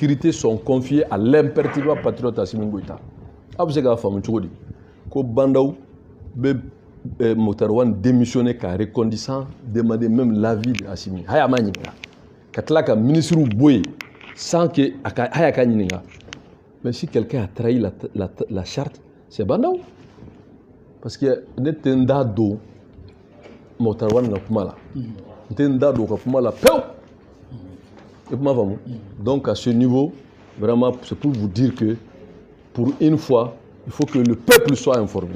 sécurité sont confiées à l'imperturbable patriote Assimi Goïta. Vous savez que Bandaou, Mokhtar Wane démissionné car reconduisant, demander même l'avis de Assimi. Haya Maninga. Katlaka ministre Boye, sans que Haya Ninga. Mais si quelqu'un a trahi la charte, c'est Bandaou. Parce que Netenda do Mokhtar Wane Kumala. Netenda do Kumala. Donc à ce niveau, vraiment, c'est pour vous dire que pour une fois, il faut que le peuple soit informé.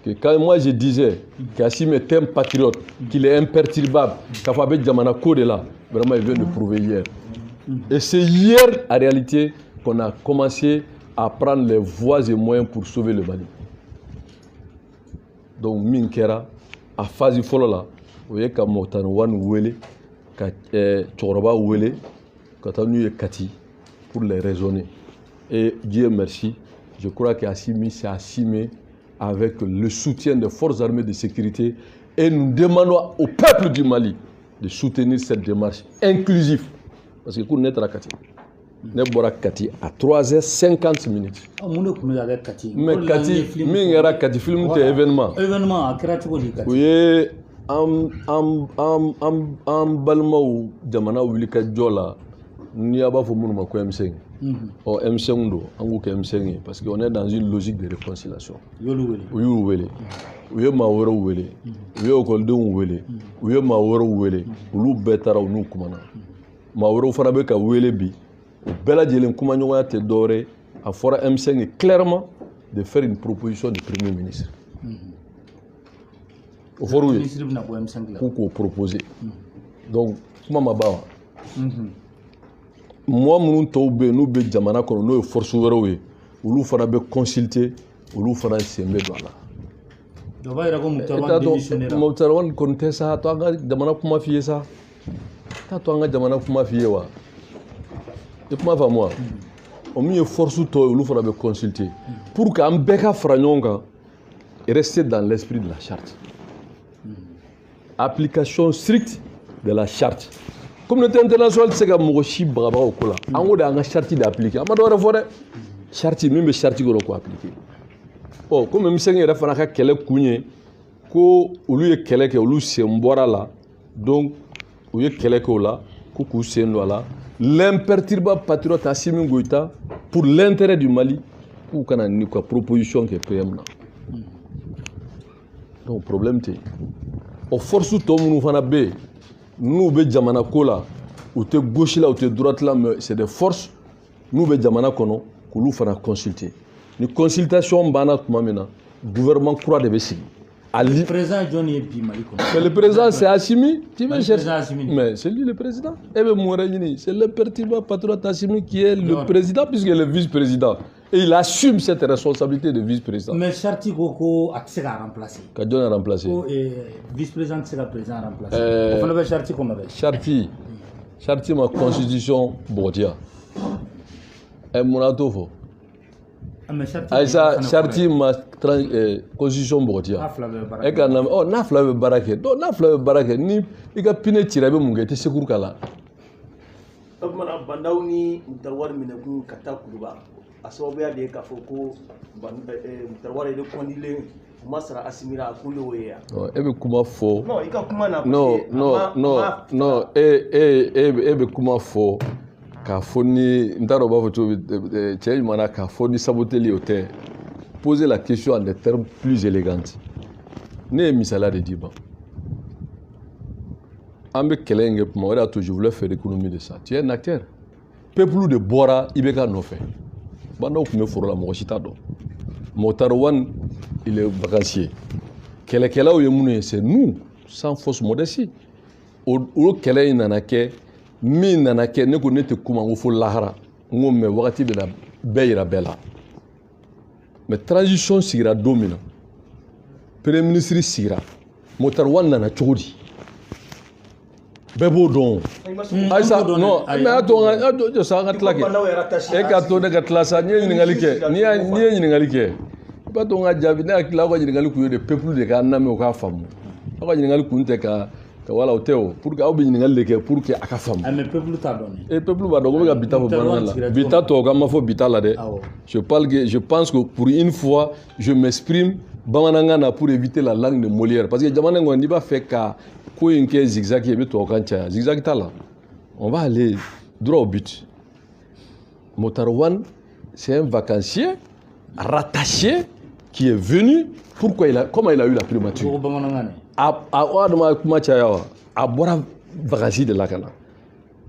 Que quand moi je disais qu'Assimi est un patriote, qu'il est imperturbable, qu'Afabé Djamana Kode là, vraiment il vient de prouver hier. Et c'est hier, en réalité, qu'on a commencé à prendre les voies et moyens pour sauver le Mali. Donc, Minkera, à phase follow là, vous voyez qu'à Mokhtar Wane Wele, qu'à Tchoroba Wele, qu'à Tanu Kati, pour les raisonner. Et Dieu merci, je crois qu'Assimi s'est assumé avec le soutien des forces armées de sécurité et nous demandons au peuple du Mali de soutenir cette démarche inclusive. Parce que pour notre Kati, nous avons Kati à 3h50. Mais Kati, Mingera Kati, film de événement. Événement, à Kratcholi. Oui, en Balmaou, Jamana Wilika Djola, n'y a pas de monde qui M5. Or M5 do, en M5 parce qu'on est dans une logique de réconciliation. Oui, oui, oui, Mawero Wele, oui, Okoldon Wele, oui, Mawero Wele, Lou Betara ou nous Kumana. Mawero Farabeka Wele Bi, ou Bella Djelem Kumanoa te doré, à Fora M5 clairement de faire une proposition du Premier ministre. Au fort, oui, pour proposer. Donc, comment Mabawa? Moi, nous sommes Jamana, nous sommes force ouverte, nous sommes consultés, nous sommes semés. Mokhtar Wane connaît ça, tu as Jamana comment faire ça? Tu as Jamana comment faire? Et comment moi? On met force ouverte, nous sommes consultés. Pour qu'un béca franyonga reste dans l'esprit de la charte. Application stricte de la charte. Communauté internationale, c'est que Mogoshi Braba au Kola. En haut de la charte d'appliquer. Amadou Forêt, charte, même charte qu'on peut appliquer. Oh, comme même si on a fait un kele kounye, ko ulu e kele ke ulu sembora là, donc ulu e kele ko là, ko kusendo là, l'imperturbable patriote Assimi Goïta pour l'intérêt du Mali, ou kana ni quoi proposition que PM là. Donc problème té. Au force tout le monde fana bé. Nous, be Jamana Kola, ou te gauche là, ou te droite là, c'est des forces. Nous, be Jamana Kono, que nous faisons consulter. Une consultation, bana maintenant, le gouvernement croit de Bessi. Le président Johnny Bimali. Mais le président, c'est Assimi. Tu veux chercher? Mais c'est lui le président. Et bien, Mouréni, c'est l'imperturbable patriote Assimi qui est le président, puisqu'il est le vice-président. Et il assume cette responsabilité de vice-président. Mais Charti Koko a remplacé. Kadjon a remplacé. Vice-président, c'est le président a remplacé. On avait Charti qu'on avait. Charti, ma constitution, Bordia. Et mon atofo. Aïssa, Charti, ma constitution, Bordia. Et quand on a oh, Naflave Barake. Donc, Naflave Barake, ni, il a piné tiré, mon gars, c'est sûr qu'elle a. Bandaouni, Moutawar Minabou, Kata Kouba. Asobea de Kafoko, Moutawar de Kondile, Masra Assimila, Kouloya. Ebe Kuma fo. Non, il y a Kumana. Non, ebe Kuma fo. Kafoni, Ntaroba Foto, Tchèmana, Kafoni, Saboteli au terre. Posez la question en des termes plus élégants. Né Misala de Diba. Ambe Kelenge, je voulais faire l'économie de ça. Tu es un acteur. Peuple de Bora, Ibeka no fait. Banda me fera la Mogoshita do. Mokhtar Wane, il est vacancier. Kelekela ou c'est nous, sans fausse modestie. Au Kele nanake, mi nanake, ne connaît comment on fait lahara. On me wakati de la beira bella. Mais transition sera dominant. Premier ministre sera. Mokhtar Wane nana chori. Bebo don. Aïssa, non, mais attends, je sais pas claquer. Et quand on est classé, ni n'ingalike. Pas ton adjabi, n'a que la voix de de peuple de Ghana, mais au cas femme. La voix de Kunte ka voilà Théo pour que aw bɛ ɲininkali de kɛ pour que a ka faamu. mais peuple t'a dɔn ni. Peuple b'a dɔn ko bɛ ka bita fɔ bamanankan la bita tɔ k'an ma fɔ bita la dɛ. Je pense que pour une fois je m'exprime bamanankan na pour éviter la langue de Molière parce que jamana in kɔni n'i b'a fɛ ka ko in kɛ zigzag ye i bɛ tubabukan caya zigzag t'a la. On va aller droit au but. Mokhtar Wane, c'est un vacancier rattaché qui est venu. Comment il a eu la primature? A bɔra vacances de la kana.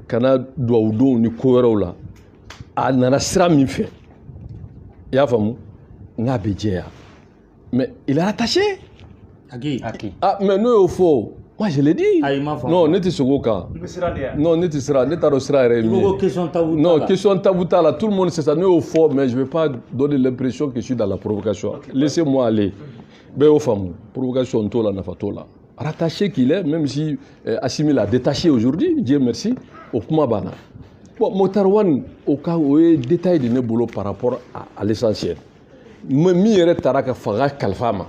Kana duwawudenw ni ko wɛrɛw la. A nana sira min fɛ. I y'a faamu? N'a bɛ jɛya. Mais il est rattaché. À qui? Ah, mais n'o y'o fɔ. Moi je l'ai dit. Non, ne tɛ segin o kan. Non, ne tɛ siran. Ne t'a dɔn sira yɛrɛ ye min ye. Question tabou. Non, question tabou t'a la. Tout le monde sait ça. Ne y'o fɔ, mais je ne vais pas donner l'impression que je suis dans la provocation. Laissez-moi aller. Bɛɛ y'o faamu. Provocation t'o la, nafa t'o la. Rattaché qu'il est, même si Assimi l'a détaché aujourd'hui, Dieu merci, au kuma banna. Bon, Mokhtar Wane, au cas où il y a des détails de ne bolo par rapport à l'essentiel. Min yɛrɛ taara ka fanga kalifa ma.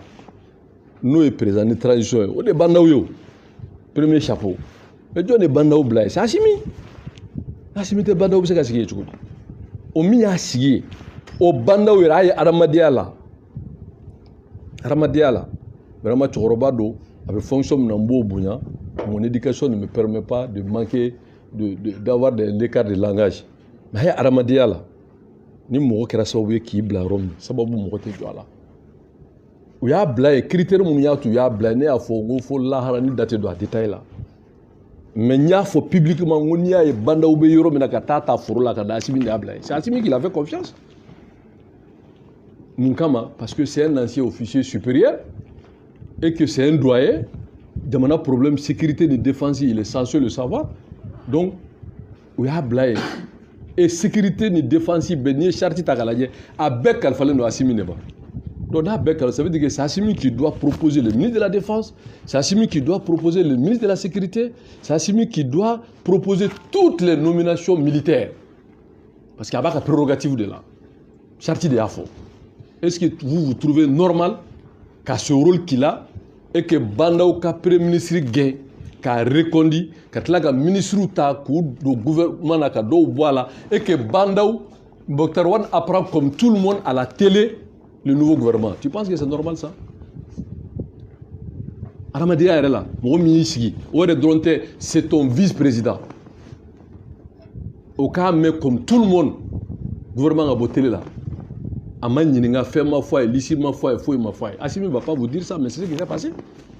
N'o ye président de transition ye, o de bandaw ye o. Premier chapeau. Mais jɔn de bandaw bila ye? C'est Assimi. Assimi tɛ bandaw bɛ se ka sigi yen cogo di? O min y'a sigi yen, o bandaw yɛrɛ a ye adamadenya la. Adamadenya la. Vraiment cɛkɔrɔba don. Avec fonction min na n b'o bonya, mon éducation ne me permet pas de manquer d'avoir des écarts de langage. Mais a ye adamadenya la. Ni mɔgɔ kɛra sababu ye k'i bila yɔrɔ min, sababu mɔgɔ tɛ jɔ a la. U y'a bila yen, critère minnu y'a to u y'a bila yen, ne y'a fɔ n ko fo lahara ni da tɛ don a détail la. Mais n y'a fɔ publiquement n ko n'i y'a ye bandaw bɛ yɔrɔ min na ka taa ta foro la ka da Assimi de y'a bila yen. C'est Assimi qui l'a fait confiance. Mun kama parce que c'est un ancien officier supérieur et que c'est un doyen. Jamana problème sécurité de défense, il est censé le savoir. Donc, u y'a bila yen. Et sécurité ni défense, ben ni charte ta k'a lajɛ a bɛɛ kalifalen don Assimi de ma. Donc n'a bɛɛ ça veut dire que c'est Assimi qui doit proposer le ministre de la Défense, c'est Assimi qui doit proposer le ministre de la Sécurité, c'est Assimi qui doit proposer toutes les nominations militaires. Parce qu'il y a pas de prérogative de là. Charte de Yafo. Est-ce que vous trouvez normal qu'à ce rôle qu'il a et que Bandaou ka premier ministre gagne qu'a reconduit, qu'a tila ka ministre ta k'u do gouvernement na ka dɔw bɔ a la et que Bandaou, Mokhtar Wane apprend comme tout le monde à la télé le nouveau gouvernement. Tu penses que c'est normal ça? Adamadenya yɛrɛ la, mɔgɔ min y'i sigi, o yɛrɛ dɔrɔn tɛ, c'est ton vice-président. Au cas mais comme tout le monde, gouvernement a bɔ télé la. A ma ɲininka fɛn ma fɔ a ye, lisi ma fɔ a ye, foyi ma fɔ a ye. Assimi ne va pas vous dire ça, mais c'est ce qui s'est passé.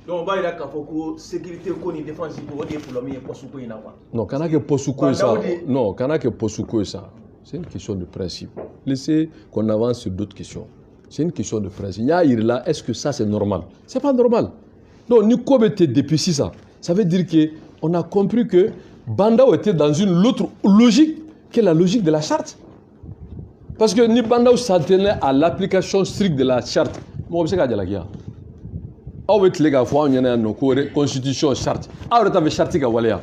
Donc on va dire k'a fɔ ko sécurité ko ni défense ko o de ye problème ye poste ko in na quoi. Non, kana kɛ poste ko ye ça. Non, kana kɛ poste ko ye ça. C'est une question de principe. Laissez qu'on avance sur d'autres questions. C'est une question de principe. Y'a là, est-ce que ça c'est normal? C'est pas normal. Donc ni ko bɛ te depuis ça, ça veut dire que on a compris que Bandaou était dans une autre logique que la logique de la charte. Parce que ni Bandaou s'attenait à l'application stricte de la charte. Moi, je sais que c'est ça. Aw bɛ tile k'a fɔ anw ɲɛna yan nɔ ko constitution charte aw yɛrɛ ta fɛ charte ka waleya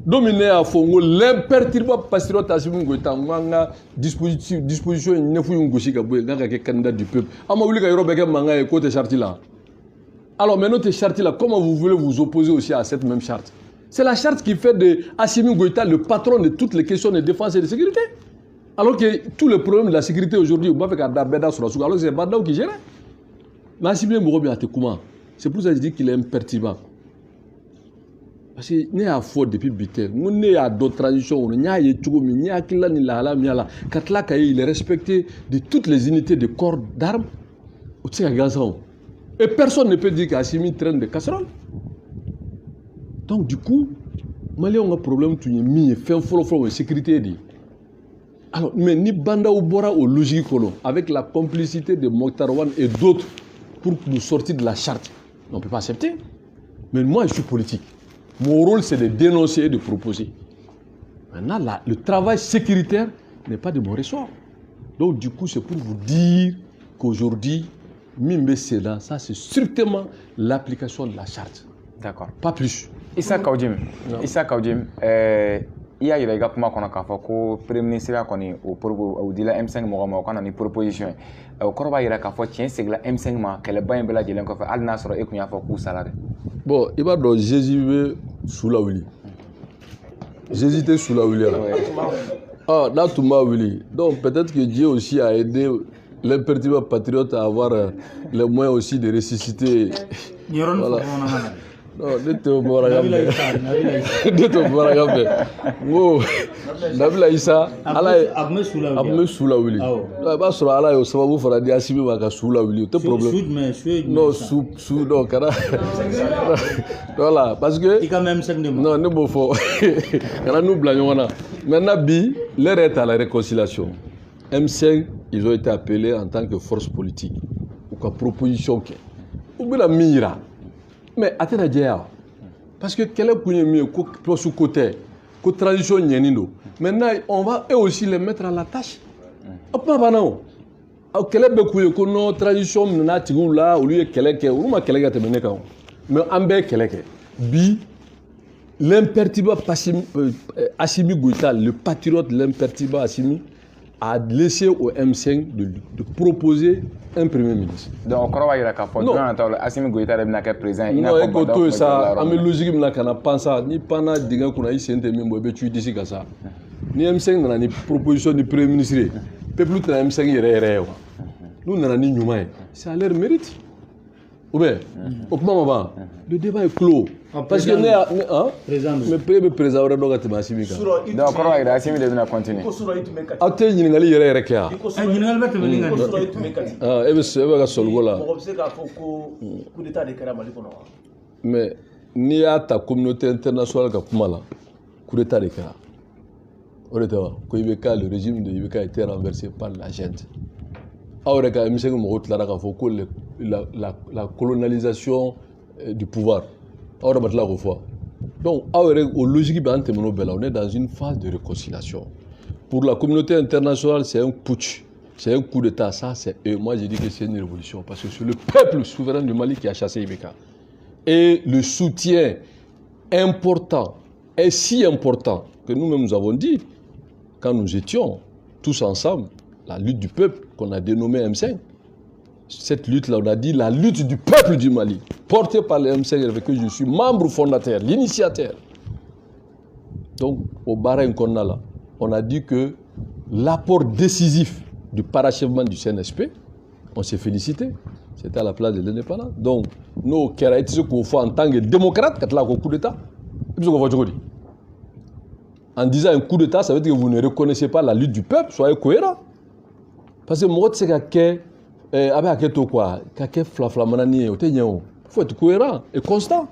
don min ne y'a fɔ n ko l'imperturbable patriote Assimi Goïta n ko an ka disposition in ɲɛfɔ in gosi ka bɔ yen n ka kɛ candidat du peuple an ma wuli ka yɔrɔ bɛɛ kɛ mankan ye k'o tɛ charte la alors mais n'o tɛ charte la comment vous voulez vous opposer aussi à cette même charte? C'est la charte qui fait de Assimi Goïta le patron de toutes les questions de défense et de sécurité, alors que tous les problèmes de la sécurité aujourd'hui on va faire ka da bɛɛ da sɔrɔ sugu alors que c'est Bandaou qui gère. Mais Assimi mɔgɔ min a tɛ kuma. C'est pour ça que je dis qu'il est imperturbable. Parce que ne y'a fɔ depuis bi tɛ n ko ne y'a dɔn transition kɔnɔ n y'a ye cogo min n y'a hakilila ni lahala min y'a la ka tila ka ye il est respecté de toutes les unités de corps d'armes o tɛ se ka gansan o et personne ne peut dire qu'Assimi traîne de casserole. Donc du coup Maliens ka problème tun ye min ye fɛn fɔlɔ-fɔlɔ o ye sécurité de ye. Alors mais ni Bandaou bɔra o logique kɔnɔ avec la complicité de Mokhtar Wane et d'autres pour nous sortir de la charte, on ne peut pas accepter. Mais moi, je suis politique. Mon rôle, c'est de dénoncer et de proposer. Maintenant, le travail sécuritaire n'est pas de mon ressort. Donc, du coup, c'est pour vous dire qu'aujourd'hui, Mimbe Seda, ça, c'est strictement l'application de la charte. D'accord. Pas plus. Issa Kaoudim, il y a eu kuma kɔnɔ k'a fɔ ko premier ministre kɔni o dila M5 mɔgɔ ma o ka na ni proposition ye o kɔrɔ b'a jira k'a fɔ tiɲɛ segila M5 ma kɛlɛba in bɛɛ lajɛlen kɔfɛ hali n'a sɔrɔ e kun y'a fɔ k'u sala dɛ. Bon, il va dans Jésus sous la Willy. Jésus était sous la Willy. Ah, là, tout m'a Willy. Donc, peut-être que Dieu aussi a aidé l'imperturbable patriote à avoir les moyens aussi de ressusciter. Voilà. Non, Neto Baragambe. Neto Baragambe. Wow. Nabila Issa, Abme Soula Willy. Bah, sur Allah, au sababu fera di Assimi Maka Soula Willy. Pas de problème. Non, sous, non, cara. Voilà, parce que. Non, ne me faut. Car nous blaguons. Maintenant, l'heure est à la réconciliation. M5, ils ont été appelés en tant que force politique. Ou comme proposition. Ou bien la mira. Mais attendez, parce que quel est mieux que sous côté, que transition n'y maintenant on va eux aussi les mettre à la tâche. Pas banal. Quel est beaucoup que nos transition n'a tigou là au lieu quel est ou ma quel est terminé quand. Mais ambe quel est bi l'imperturbable Assimi Goïta, le patriote l'imperturbable Assimi a laissé au M5 de proposer un premier ministre. Donc, on va dire que Assimi Goïta est président. Non, écoute, ça, à mes logiques, je ne pense pas. Ni pendant des gens qui ont essayé de me tuer d'ici comme ça. Ni M5 n'a ni proposition du premier ministre. Peuple de M5 est réel. Nous n'avons ni Newman. Ça a l'air mérite. Ou bien, au moment le débat est clos. Parce que le président aurait donc été Assimi. Donc, on va dire Assimi devait continuer. Ate nyingali yɛrɛ yɛrɛ kɛ yan. Ɲininkali bɛ tɛmɛ nin kan e bɛ ka sɔligo la. Mɔgɔ bɛ se k'a fɔ ko coup d'état de kɛra Mali kɔnɔ wa. Mais n'i y'a ta communauté internationale ka kuma la coup d'état de kɛra. O de tɛ wa ko IBK le régime de IBK a été renversé par la junte. Aw yɛrɛ ka M5 mɔgɔw tilara k'a fɔ ko la colonialisation du pouvoir aw yɛrɛ ma tila k'o fɔ. Donc aw yɛrɛ o logique bɛ an tɛmɛn'o bɛɛ la on est dans une phase de réconciliation. Pour la communauté internationale, c'est un putsch, c'est un coup d'État. Ça, c'est eux. Moi, je dis que c'est une révolution parce que c'est le peuple souverain du Mali qui a chassé IBK. Et le soutien important est si important que nous-mêmes nous avons dit, quand nous étions tous ensemble, la lutte du peuple qu'on a dénommée M5. Cette lutte-là, on a dit la lutte du peuple du Mali, portée par le M5 avec que je suis membre fondateur, l'initiateur. Donc, au Bahreïn qu'on a là, on a dit que l'apport décisif du parachèvement du CNSP, on s'est félicité. C'était à la place de l'indépendance. Donc, nous, en tant que démocrate, quand là, un coup d'État, en disant un coup d'État, ça veut dire que vous ne reconnaissez pas la lutte du peuple, soyez cohérent. Parce que moi, c'est qu'il faut être cohérent et constant.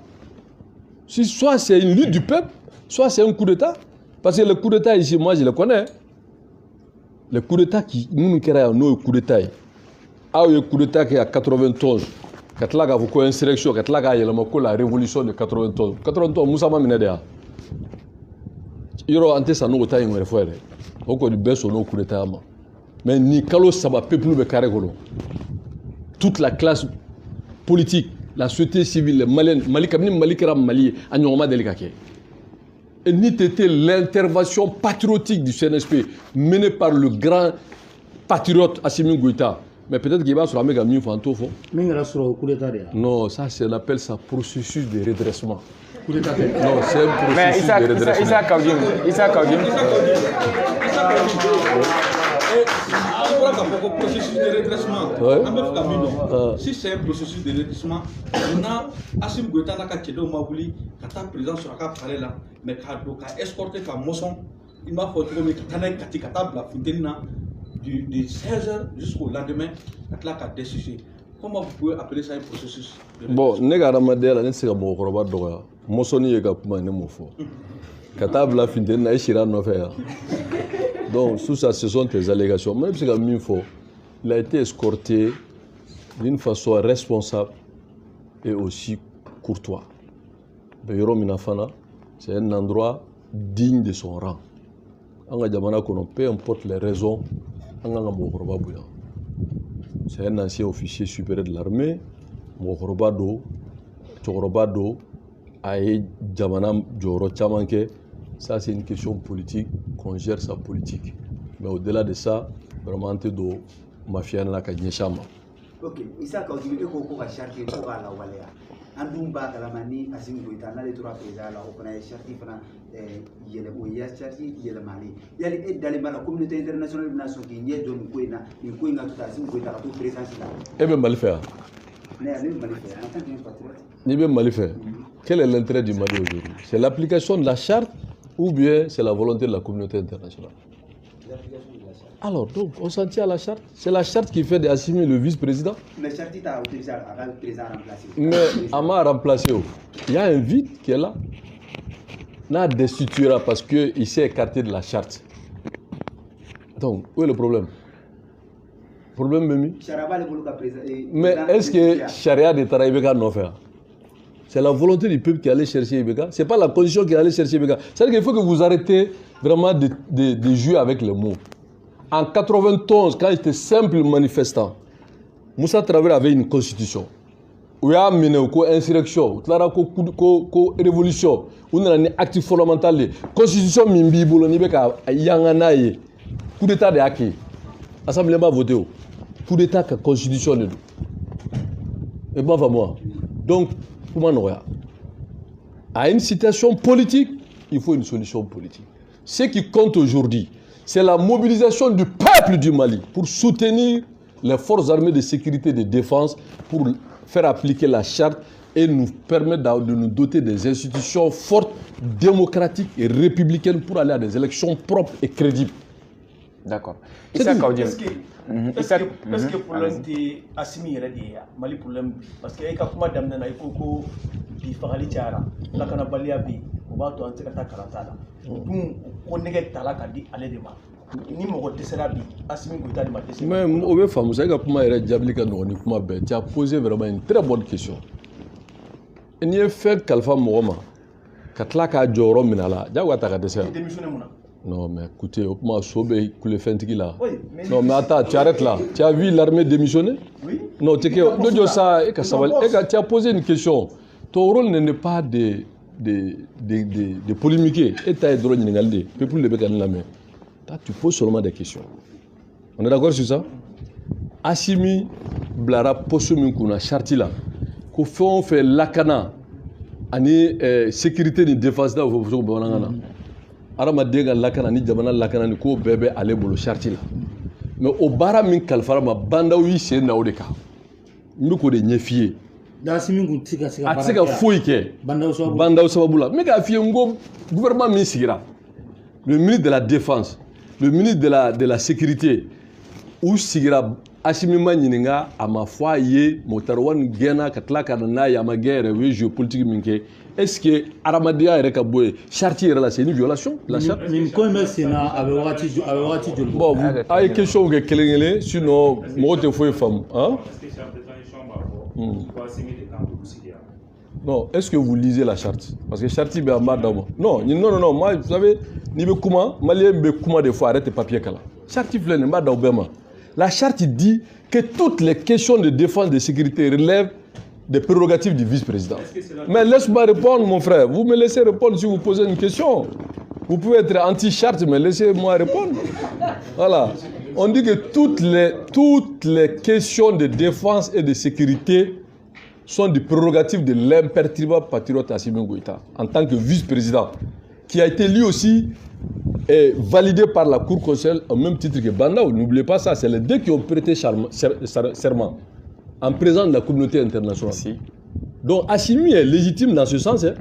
Si soit c'est une lutte du peuple, soit c'est un coup d'État. Parce que le coup d'État ici, moi je le connais. Le coup d'État qui nous créons, nous, le coup d'État. Ah, le coup d'État qui est à 91. Quand là, vous avez une insurrection, quand là, il y a la révolution de 91. 91, Moussa Maminedea. Il y a un test à nous, il y a un frère. Il y a un best au coup d'État. Mais ni Kalo Saba, peuple de carré. Toute la classe politique, la société civile, les Maliens, Mali Kera Mali, Agnoma Delikake. Et ni était l'intervention patriotique du CNSP menée par le grand patriote Assimi Goïta. Mais peut-être qu'il va se ramener comme une fantôme. Non, ça, on appelle ça processus de redressement. Non, c'est un processus de redressement. Issa Kaudim. Processus de redressement. Si c'est un processus de redressement, on a Assimi Goïta n'a qu'à tirer au Mabouli, qu'à présent sur la carte là, mais qu'à escorter qu'à Mosson, il m'a fait trouver qu'à la fontaine du 16h jusqu'au lendemain, qu'à décider. Comment vous pouvez appeler ça un processus de redressement? Bon, n'est-ce pas Madela, n'est-ce pas Mokoroba Mosson y est capable de m'offrir. Qu'à la fontaine, n'a pas de faire. Donc, sous ça, ce sont tes allégations. Même si il a été escorté d'une façon responsable et aussi courtois. Beyoro Minafana, c'est un endroit digne de son rang. Peu importe les raisons, c'est un ancien officier supérieur de l'armée, Mokorobado, Tchorobado, Aïe Djamana Djoro Tchamanke. Ça, c'est une question politique, qu'on gère sa politique. Mais au-delà de ça, vraiment, c'est de mafia na ka nyeshama. Ok, Issa Kaudim, il faut qu'on charte pour la Walea. Andumba Kalamani, Assimi Goïta, les trois présidents, on a cherché il Mali. Il y a dans la communauté internationale de nations qui y a de Mouina, une Kouina tout à Assimi Goïta, tout présent. Et bien Mali faire. Ni bien Mali faire. Quel est l'intérêt du Mali aujourd'hui? C'est l'application de la charte ou bien c'est la volonté de la communauté internationale? Alors, donc, on s'en tient à la charte. C'est la charte qui fait d'Assimi le vice-président. Mais la charte a autorisé le président à remplacer. Mais Ama a remplacé. Il y a un vide qui est là. N'a destituera parce qu'il s'est écarté de la charte. Donc, où est le problème? Problème, Mimi? Mais est-ce que Charia de Taraïbeka n'a fait? C'est la volonté du peuple qui allait chercher Ibeka. Ce n'est pas la condition qui allait chercher Ibeka. C'est-à-dire qu'il faut que vous arrêtez vraiment de jouer avec les mots. En 91, quand j'étais simple manifestant, Moussa Traoré avait une constitution. Où il y a une insurrection, une révolution, un acte fondamental. La constitution Mimbi, Yanganaye, coup d'état de Haki. L'Assemblée m'a voté. Coup d'état que la constitution. Et bon, moi. Donc, comment on a? À une situation politique, il faut une solution politique. Ce qui compte aujourd'hui, c'est la mobilisation du peuple du Mali pour soutenir les forces armées de sécurité et de défense, pour faire appliquer la charte et nous permettre de nous doter des institutions fortes, démocratiques et républicaines pour aller à des élections propres et crédibles. D'accord. Est-ce que le problème de Assimi est Mali problème parce que quand on damna na ikoko bi fagali tiara la kana balia bi o ba to anse kata karata dum ko nege tala ka di ale de ma ni mo de sera bi Assimi Goïta de ma de mais o be famu ça ka kuma yɛrɛ jabli ka nɔgɔn ni kuma bɛɛ. Tu as posé vraiment une très bonne question. N'i ye fɛn kalifa mɔgɔ ma ka tila k'a jɔyɔrɔ minɛ a la jagoya ta ka dɛsɛ. Non, mais écoutez, là. Oui, non, mais attends, tu arrêtes là. Tu as vu l'armée démissionner? Oui. Non, tu as posé une question. Ton rôle n'est pas de polémiquer. Et tu as droit de regarder. Tu poses seulement des questions. On est d'accord sur ça? Assimi Blara Posomin Kuna Chartila. Qu'on fait lakana. Ani sécurité de défense là au Bonangana. Aramadé ga lakana ni jamana lakana ni ko bébé aller bolo charti la mais au bara min kalfara ma bandaw yi sen na odeka mi ko de ñefie Assimi ngun tika sika baraka atika foyi ke bandaw sababu la mi ka fiye ngo gouvernement min sigira le ministre de la défense le ministre de la sécurité ou sigira Assimi ma ñininga ama foyer motarwan gena ka tla ka na ya ma guerre géopolitique minke. Est-ce que Aramadea et Rekaboué, Chartier là, c'est une violation? La charte? Bon, vous avez une question que Kelengele, sinon, moi, je fais femme. Non, est-ce que vous lisez la charte? Parce que Chartier est en bas d'abord. Non, non, moi, vous savez, ni be kuma, malien be kuma des fois, arrête papier kala. Chartier n'est pas d'abord. La charte dit que toutes les questions de défense et de sécurité relèvent des prérogatives du vice-président. Mais laisse-moi répondre, mon frère. Vous me laissez répondre si vous posez une question. Vous pouvez être anti-charte, mais laissez-moi répondre. Voilà. On dit que toutes les questions de défense et de sécurité sont des prérogatives de l'imperturbable patriote Assimi Goïta, en tant que vice-président, qui a été lui aussi validé par la Cour constitutionnelle au même titre que Bandao. N'oubliez pas ça, c'est les deux qui ont prêté serment en présence de la communauté internationale. Si. Donc Assimi est légitime dans ce sens. Hein.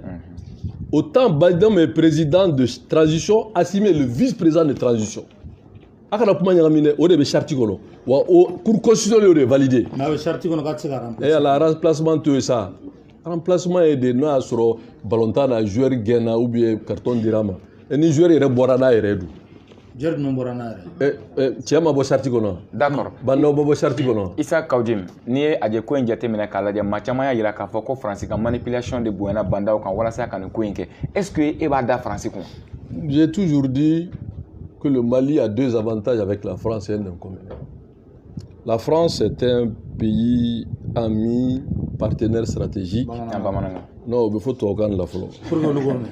Autant Bandam est président de transition, Assimi est le vice-président de transition. Akana kuma nyagamine o de be charti kolo wa o cour constitutionnelle de validé. Na be charti kono ka tsika remplacer. Et la remplacement to ça. Remplacement est de no asoro ballontan na joueur gena ou bien carton dirama. Et ni joueur ire borana ire du. Joueur no borana ire. Tiama bo charti kono. D'accord. Bando bo charti kono. Issa Kaudim ni aje ko njate mena kala dia machama ya yira ka foko France ka manipulation de Buena Bandao kan wala sa kan ko inke. Est-ce que e ba da France ko? J'ai toujours dit que le Mali a deux avantages avec la France et un inconvénient. La France est un pays ami, partenaire stratégique. Non, il faut tout regarder la France.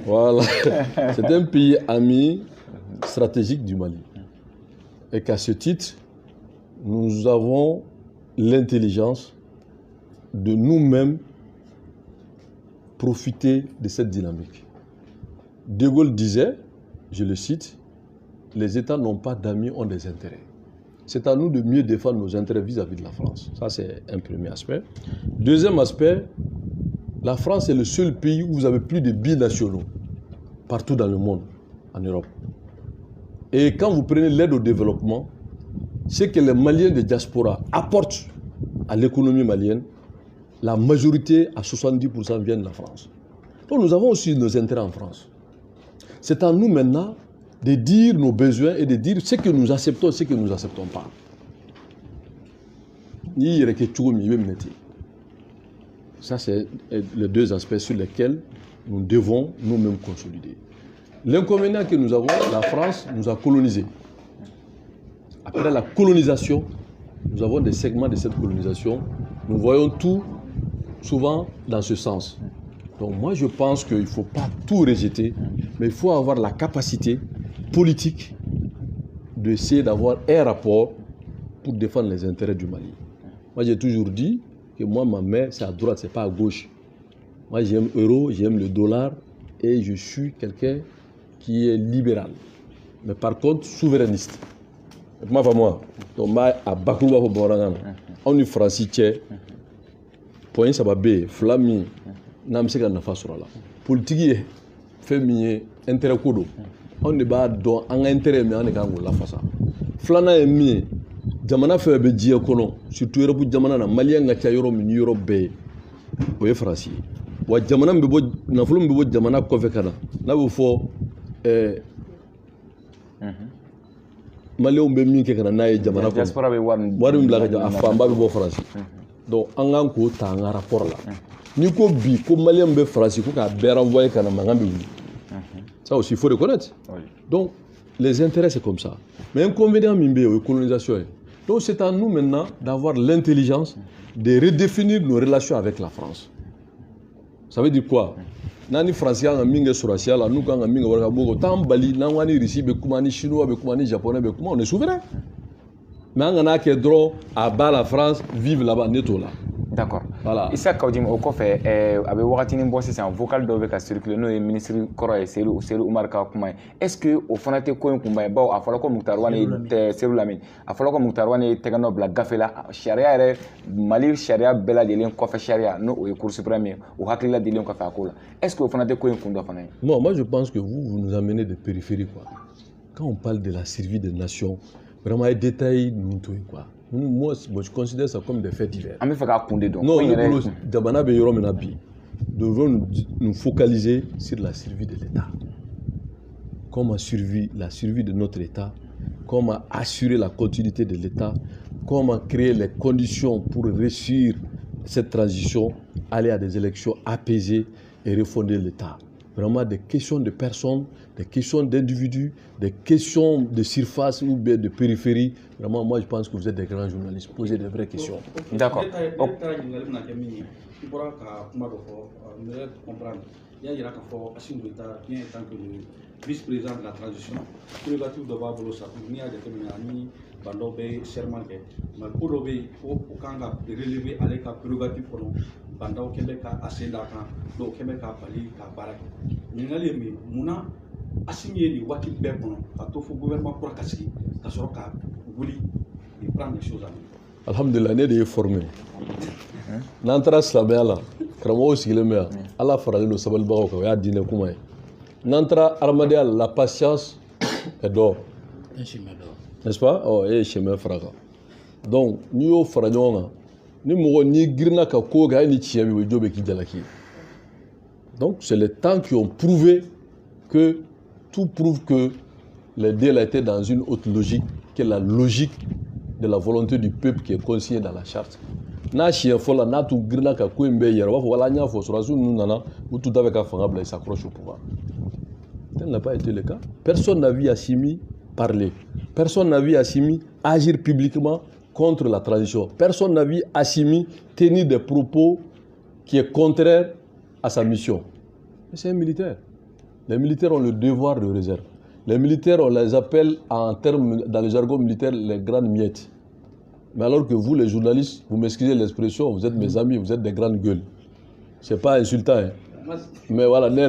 Voilà. C'est un pays ami stratégique du Mali. Et qu'à ce titre, nous avons l'intelligence de nous-mêmes profiter de cette dynamique. De Gaulle disait, je le cite, les États n'ont pas d'amis, ont des intérêts. C'est à nous de mieux défendre nos intérêts vis-à-vis de la France. Ça, c'est un premier aspect. Deuxième aspect, la France est le seul pays où vous avez plus de binationaux partout dans le monde, en Europe. Et quand vous prenez l'aide au développement, ce que les Maliens de diaspora apportent à l'économie malienne, la majorité, à 70%, vient de la France. Donc nous avons aussi nos intérêts en France. C'est à nous maintenant de dire nos besoins et de dire ce que nous acceptons et ce que nous n'acceptons pas. Ça, c'est les deux aspects sur lesquels nous devons nous-mêmes consolider. L'inconvénient que nous avons, la France nous a colonisés. Après la colonisation, nous avons des segments de cette colonisation. Nous voyons tout souvent dans ce sens. Donc moi, je pense qu'il ne faut pas tout rejeter, mais il faut avoir la capacité politique d'essayer d'avoir un rapport pour défendre les intérêts du Mali. Moi, j'ai toujours dit que moi, ma main, c'est à droite, c'est pas à gauche. Moi, j'aime l'euro, j'aime le dollar et je suis quelqu'un qui est libéral. Mais par contre, souverainiste. Moi, donc, moi, à Bakuba, on est français, point ça va bien, flammi, n'am se ka nafa sɔrɔ la. Politique ye fɛn min ye intérêt ko don. Anw de b'a dɔn an ka intérêt min an de kan k'o lafasa. Filanan ye min ye, jamana fɛn bɛ diɲɛ kɔnɔ, surtout Europe jamana na, Maliyɛn ka ca yɔrɔ min ni yɔrɔ bɛɛ ye, o ye Faransi ye. Wa jamana min bɛ bɔ, nafolo min bɛ bɔ jamana kɔfɛ ka na, n'a bɛ fɔ Maliyɛnw bɛ min kɛ ka na n'a ye jamana kɔnɔ. Diaspora bɛ wari min bila ka jɔ, a fanba bɛ bɔ Faransi. Donc an kan k'o ta an ka rapport la. Ni ko bi ko Maliyɛn bɛ Faransi ko k'a bɛɛ renvoyer ka na mankan bɛ wuli. Ça aussi il faut reconnaître. Oui. Donc les intérêts c'est comme ça. Mais inconvénient min bɛ yen o ye colonisation ye. Donc c'est à nous maintenant d'avoir l'intelligence de redéfinir nos relations avec la France. Ça veut dire quoi? Nani Français an ka min kɛ sɔrɔsiya la, n'u kan ka min kɛ wari ka bɔ o t'an bali n'an ko ni Russie bɛ kuma, ni Chinois bɛ kuma, ni Japonais bɛ kuma, on est souverain. Mais an kana kɛ dɔrɔn à bas la France, vive là-bas, ne t'o la. D'accord. Voilà. Issa Kawdim au kɔfɛ a bɛ wagati nin bɔ sisan vocal dɔ bɛ ka circuler n'o ye ministre kɔrɔ ye Seydou Oumar ka kuma ye. Est-ce que o fana tɛ ko in kunba ye? Bawo a fɔra ko Muktar Wane Seydou Lamine a fɔra ko Muktar Wane ye tɛgɛ nɔ bila gafe la sariya yɛrɛ Mali sariya bɛɛ lajɛlen kɔfɛ sariya n'o o ye Cour suprême ye o hakilila dilen kɔfɛ a ko la. Est-ce que o fana tɛ ko in kun dɔ fana ye? Non, moi je pense que vous nous amenez de périphérie quoi. Quand on parle de la survie des nations, vraiment les détails nous tout quoi. Moi, je considère ça comme des faits divers. Non, nous devons nous focaliser sur la survie de l'État. Comment la survie de notre État, comment assurer la continuité de l'État, comment créer les conditions pour réussir cette transition, aller à des élections apaisées et refonder l'État. Vraiment des questions de personnes, des questions d'individus, des questions de surface ou bien de périphérie. Vraiment, moi je pense que vous êtes des grands journalistes. Posez des vraies questions. D'accord. Il y a Assimi Goïta, bien étant que le vice-président de la transition, prérogative de Babolo Sapou, ni a déterminé Bandobe, Sherman, mais Kodobe, au Kanga, relever avec la prérogative pour nous, Bandao Québec à Sédakan, donc Québec à Bali, à Barak. Ningalemi, Mouna, Assimi ni Waki Bebon, à Tofu gouvernement pour Kassi, Kasoroka, Gouli, il prend les choses à lui. Alhamdulillah, l'année est formée. N'entra Slabella. Kramo sigileme ala farali no sabal bago ko ya dine kuma n'entra armadea la patience est d'or, n'est-ce pas? Oh et chemin fraka. Donc ni yo faranyo ni mo ni girna ka ko ga ni tiemi we jobe ki jalaki. Donc c'est les temps qui ont prouvé que tout prouve que les délais étaient dans une autre logique que la logique de la volonté du peuple qui est consignée dans la charte. Na chien fola na tu grina ka ko mbe yera wa wala nya fo sura sunu nana ou tout avec afanga bla s'accroche au pouvoir. Tel n'a pas été le cas. Personne n'a vu Assimi parler. Personne n'a vu Assimi agir publiquement contre la transition. Personne n'a vu Assimi tenir des propos qui est contraire à sa mission. C'est un militaire. Les militaires ont le devoir de réserve. Les militaires, on les appelle en termes, dans le jargon militaire, les grandes miettes. Mais alors que vous, les journalistes, vous m'excusez l'expression, vous êtes mes amis, vous êtes des grandes gueules. Ce n'est pas insultant. Hein. Mais voilà, non,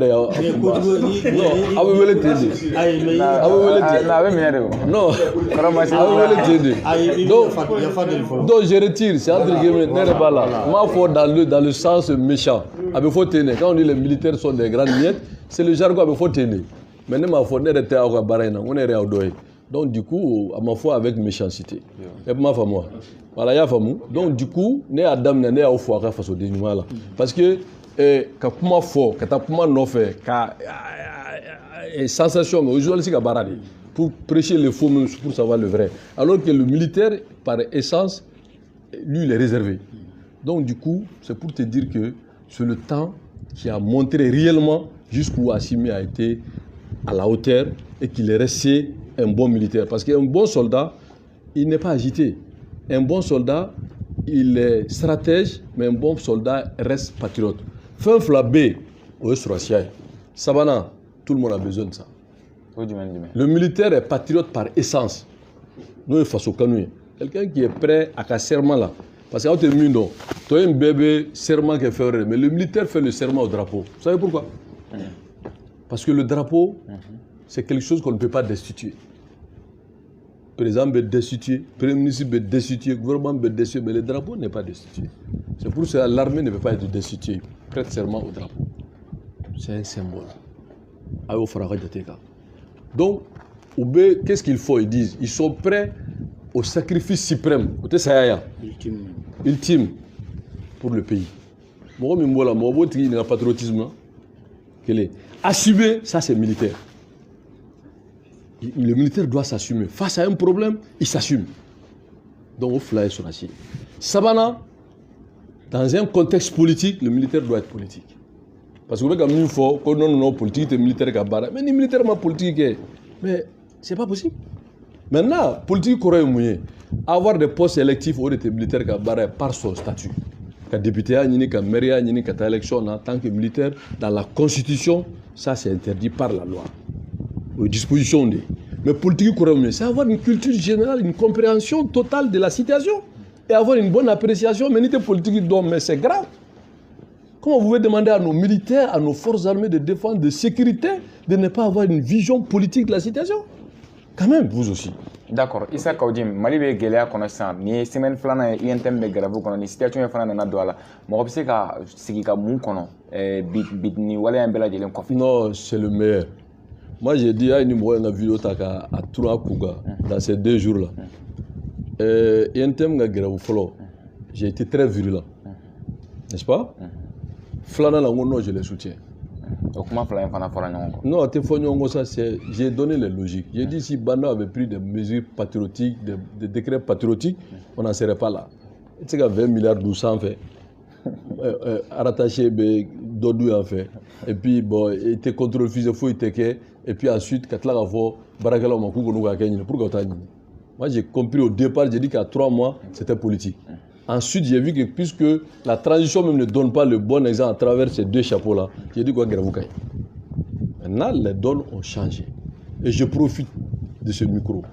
donc je retire, c'est entre guillemets, ma foi dans le sens méchant. Quand on dit les militaires sont des grandes miettes, c'est le jargon qu'il faut tenir. Mais ma foi, donc du coup, à ma foi avec méchanceté. Et ma femme moi. Voilà, il y a famille. Donc du coup, né Adam né au foire face au dénouement là. Parce que quand comment fort, quand comment non fait, quand sensation, mais aujourd'hui c'est barade pour prêcher le faux pour savoir le vrai. Alors que le militaire par essence, lui il est réservé. Donc du coup, c'est pour te dire que c'est le temps qui a montré réellement jusqu'où Assimi a été à la hauteur et qu'il est resté un bon militaire. Parce qu'un bon soldat, il n'est pas agité. Un bon soldat, il est stratège, mais un bon soldat reste patriote. Fin flabé, au Sroasia, Sabana, tout le monde a besoin de ça. Le militaire est patriote par essence. Nous, face au canouille. Quelqu'un qui est prêt à faire serment là. Parce que tu as un bébé serment qui fait, mais le militaire fait le serment au drapeau. Vous savez pourquoi? Parce que le drapeau, c'est quelque chose qu'on ne peut pas destituer. Le président peut destituer, le premier ministre peut destituer, le gouvernement peut destituer, mais le drapeau n'est pas destitué. C'est pour ça que l'armée ne peut pas être destituée. Prête serment au drapeau. C'est un symbole. Donc, qu'est-ce qu'il faut? Ils disent, ils sont prêts au sacrifice suprême, ultime pour le pays. Moi, le patriotisme, assumer, ça c'est militaire. Le militaire doit s'assumer. Face à un problème, il s'assume. Donc, on fly sur la Chine. Sabana, dans un contexte politique, le militaire doit être politique. Parce que il faut que non politique, c'est militaire qui a barré. Mais ni militaire, ma politique, mais c'est pas possible. Maintenant, politique corée mouillé. Avoir des postes électifs au des militaires qui a barré par son statut. Quand député, quand maire, quand élection, en tant que militaire, dans la constitution, ça c'est interdit par la loi. Aux dispositions des. Mais politique correcte, c'est avoir une culture générale, une compréhension totale de la situation et avoir une bonne appréciation. Mais n'était politique mais c'est grave. Comment vous pouvez demander à nos militaires, à nos forces armées de défense, de sécurité, de ne pas avoir une vision politique de la situation? Quand même, vous aussi. D'accord. Issa Kaudim, Mali be gɛlɛya kɔnɔ sisan ni semaine filanan ye INTM bɛ grève kɔnɔ ni situation in fana nana don a la mɔgɔ bɛ se ka sigi ka mun kɔnɔ ni waleya in bɛɛ lajɛlen kɔfɛ. Non, c'est le meilleur. Moi, j'ai dit à une vidéo à Toura Kouga, dans ces 2 jours-là. INTM grève follow. J'ai été très virulent. N'est-ce pas? Flana non, je les soutiens. Non, j'ai donné les logiques. J'ai dit si Banda avait pris des mesures patriotiques, des décrets patriotiques, on n'en serait pas là. Tu sais 20 milliards d'oussans fait. Rattaché Dodou en fait. Et puis bon, il était contrôle fusée fou, et puis ensuite, quand là, Barakala m'a coupé, pourquoi moi j'ai compris au départ, j'ai dit qu'à 3 mois, c'était politique. Ensuite, j'ai vu que puisque la transition même ne donne pas le bon exemple à travers ces 2 chapeaux-là, j'ai dit quoi, Gravoukaï. Maintenant, les donnes ont changé. Et je profite de ce micro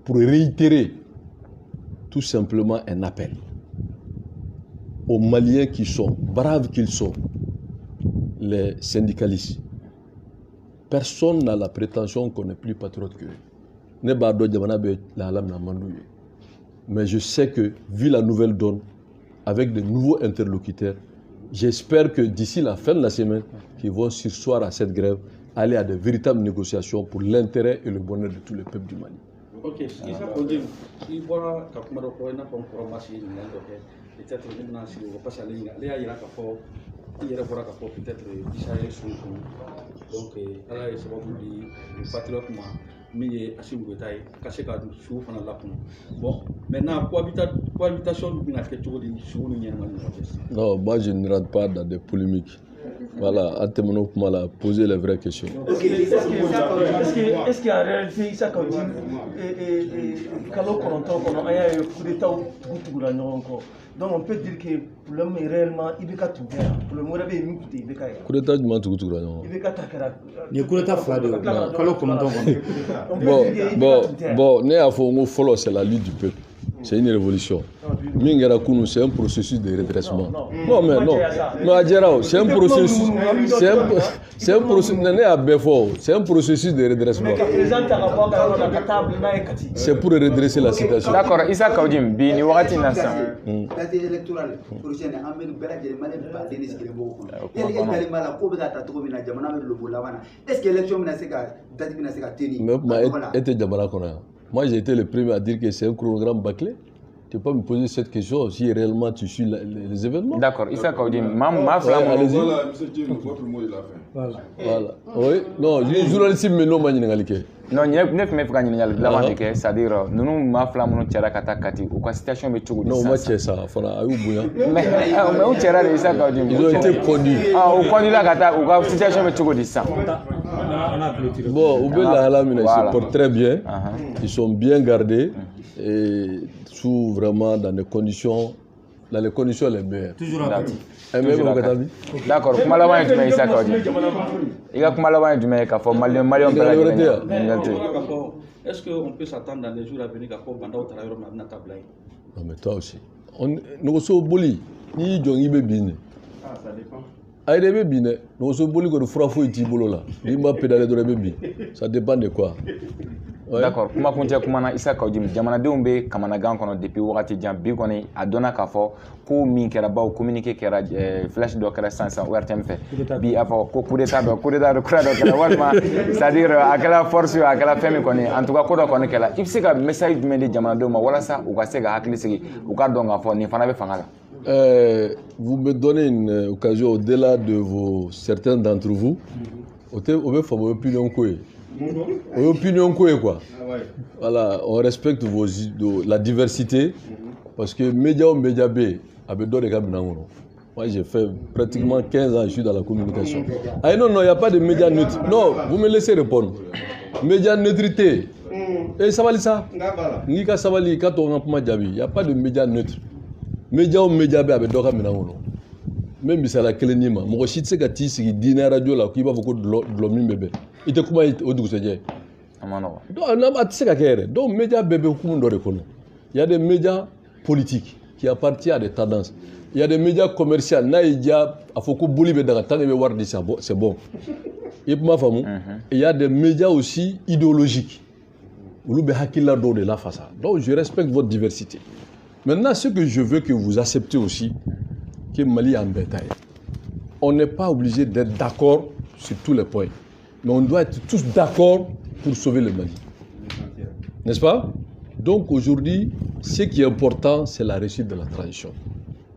pour réitérer tout simplement un appel aux Maliens qui sont, braves qu'ils sont, les syndicalistes. Personne n'a la prétention qu'on est plus patriote qu'eux. Mais je sais que, vu la nouvelle donne, avec de nouveaux interlocuteurs, j'espère que d'ici la fin de la semaine, qu'ils vont sursoir à cette grève, aller à de véritables négociations pour l'intérêt et le bonheur de tout le peuple du Mali. Ok, Issa Kaudim, si voilà Kakumaro n'a pas encore marché, peut-être que nous avons passé à l'île, il y a peut-être Issa son donc ala ye sababu di patriote ma min ye Assimi Goïta ye ka se ka sugu fana lakunu bon maintenant cohabitation bɛna kɛ cogo di sugu ni ɲɛnama ni ɲɔgɔn cɛ. Non, moi je ne rentre pas dans des polémiques. Voilà, à terminer kuma la poser les vraies questions. Est-ce qu'en réalité Issa Kaudim kalo kɔnɔntɔn kɔnɔ an y'a ye coup d'état tugula ɲɔgɔn kɔ Donc on peut dire que le problème est réellement Ibeka Toubia. Pour le moment, il y a une Ibeka. Coup d'État du Mantoukou. Ibeka Takara. Il y a coup d'État fraude. Bon, Néafo, c'est la lutte du peuple. C'est une révolution. Mingera Kounou, c'est un processus de redressement. Non, mais non. Non, Adjerao, c'est un processus. C'est un processus. C'est un processus de redressement. C'est pour redresser la situation. D'accord, Issa Kaudim, Bini Wati Nasa. La électorale, prochaine, Amen Bella, Denis Kilebo. Est-ce que l'élection était moi, j'ai été le premier à dire que c'est un chronogramme bâclé. Tu peux pas me poser cette question si réellement tu suis les événements. D'accord, Issa Kaudim, ma flamme. Allez-y. Voilà, monsieur Dieu, votre mot de la fin. Voilà. Oui, non, les journalistes me l'ont dit. Non, neuf mecs gagnent c'est-à-dire, nous, ma flamme, nous tirons Katakati, ou quoi, situation est tout. Non, moi, c'est ça. Mais où tirons Issa Kaudim? Ils ont été conduits. Ah, au candidat Kata, ou quoi, situation est tout. Bon, Oubela ils se portent très bien. Ils sont bien gardés et sous vraiment dans les conditions les meilleures. Toujours d'accord, comment la voix est Issa Kaudim? Il y a comment la voix est Kafo, Malion est-ce qu'on peut s'attendre dans les jours à venir à Banda au travail de la table? Non, mais toi aussi. Nous sommes bolis. Ni Djongi Bébine. Ça dépend. Aïe Bébine, nous sommes bolis que le frafou est tibolo là. Il m'a pédalé dans le bébé. Ça dépend de quoi. Ouais. D'accord, kuma kunja kuma na Issa Kaudim jamanadenw be kamanagan kono depuis wagati jan bi kɔni a dɔnna k'a fɔ ko min kɛra baw communiqué kɛra flash dɔ kɛra sansan ORTM fɛ bi a fɔ ko coup d'état dɔ kura dɔ kɛra walima c'est-à-dire a kɛra force a kɛra fɛn min kɔni en tout cas ko dɔ kɔni kɛra i bɛ se ka message jumɛn di jamanadenw ma walasa u ka se ka hakili sigi u ka dɔn k'a fɔ nin fana bɛ fanga la. Vous me donnez une occasion au-delà de certains d'entre vous. Au fait, faut opinion quoi. Opinion quoi. Voilà, on respecte la diversité parce que média B avait donné des moi j'ai fait pratiquement 15 ans, je suis dans la communication. Ah non, il n'y a pas de média neutre. Non, vous me laissez répondre. Média neutrité. Et ça va ça. Il n'y a pas de média neutre. Média B avait donné même si c'est la clénima, moi si tu sais que tu es dîner radio là, qui va beaucoup de l'homme bébé. Il te comment au douzième. Donc médias bébé il y a des médias politiques qui appartiennent à des tendances. Il y a des médias commerciaux. Il y a des médias aussi idéologiques. Donc je respecte votre diversité. Maintenant, ce que je veux que vous acceptez aussi, que Mali est en bétail. On n'est pas obligé d'être d'accord sur tous les points. Mais on doit être tous d'accord pour sauver le Mali. N'est-ce pas? Donc aujourd'hui, ce qui est important, c'est la réussite de la transition.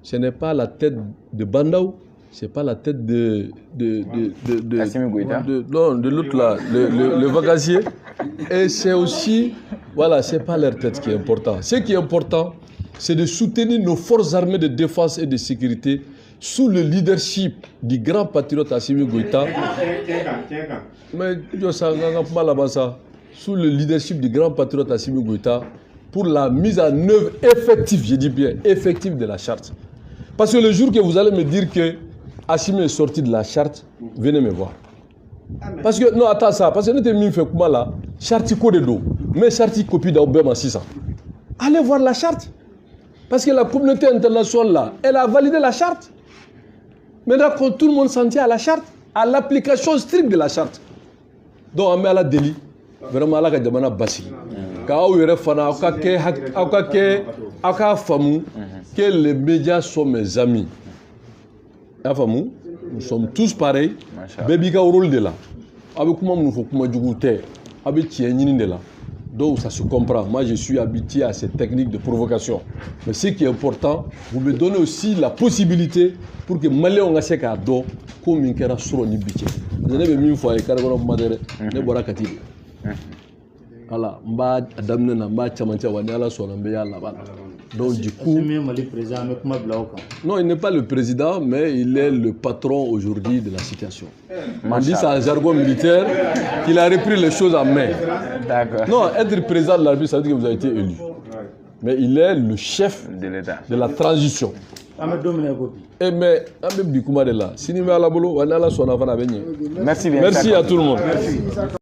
Ce n'est pas la tête de Bandaou, ce n'est pas la tête de l'autre là, le vacancier. Et c'est aussi, voilà, ce n'est pas leur tête qui est important. Ce qui est important, c'est de soutenir nos forces armées de défense et de sécurité sous le leadership du grand patriote Assimi Goïta. Mais sous le leadership du grand patriote Assimi Goïta pour la mise en œuvre effective, je dis bien effective de la charte. Parce que le jour que vous allez me dire que Assimi est sorti de la charte, venez me voir. Parce que, non, attends ça, parce que nous avons fait comment là, charte code d'eau, mais charte copie d'Aubema 600. Allez voir la charte. Parce que la communauté internationale là, elle a validé la charte. Maintenant, quand tout le monde s'en tient à la charte, à l'application stricte de la charte. Donc, on met à la délit. Vraiment, à la Kadjamana Bassi. Quand on que les médias sont mes amis. Nous sommes tous pareils. Baby ka rôle de là. Avec comment nous faut comment du goûter. Avec tienni de là. Donc ça se comprend. Moi je suis habitué à ces techniques de provocation. Mais ce qui est important, vous me donnez aussi la possibilité pour que Malais on a ce cas d'eau comme une kera sur ni biche. Je n'ai même une fois et carrément madère ne boira kati. Voilà, mba adamne na mba chamancha wani ala so nambe ya là-bas. Donc du coup, non, il n'est pas le président, mais il est le patron aujourd'hui de la situation. On dit ça en jargon militaire qu'il a repris les choses en main. Non, être président de la République, ça veut dire que vous avez été élu. Mais il est le chef de la transition. Et mais, merci bien. Merci à tout le monde. Merci.